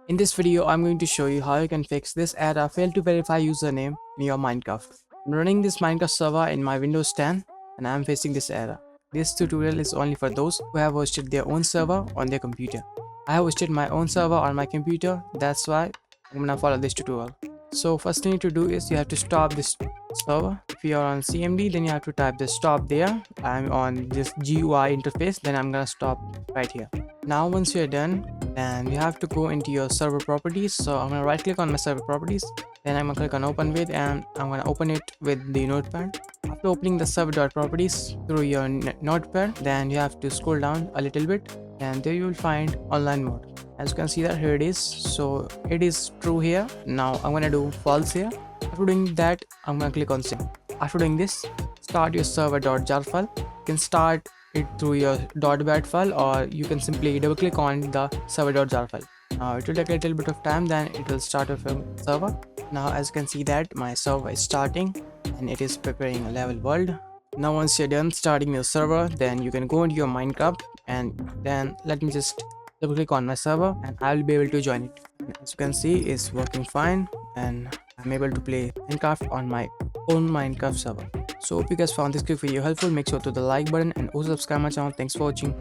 In this video, I'm going to show you how you can fix this error fail to verify username in your Minecraft. I'm running this Minecraft server in my Windows 10 and I'm facing this error. This tutorial is only for those who have hosted their own server on their computer. I have hosted my own server on my computer, that's why I'm gonna follow this tutorial. So first thing you need to do is you have to stop this server. If you are on CMD, then you have to type the stop there. I'm on this GUI interface, then I'm gonna stop right here. Now once you're done, then you have to go into your server properties. So I'm gonna right click on my server properties, then I'm gonna click on open with, and I'm gonna open it with the notepad. After opening the server.properties through your notepad, then you have to scroll down a little bit and there you will find online mode. As you can see that here it is, so it is true here. Now I'm gonna do false here. After doing that, I'm gonna click on save. After doing this, start your server.jar file. You can start it through your .bat file, or you can simply double click on the server.jar file. Now it will take a little bit of time, then it will start with a server. Now as you can see that my server is starting and it is preparing a level world. Now once you're done starting your server, then you can go into your Minecraft, and then let me just double click on my server and I will be able to join it. And as you can see, it's working fine and I'm able to play Minecraft on my own Minecraft server. So hope you guys found this quick video helpful. Make sure to the like button and also subscribe my channel. Thanks for watching.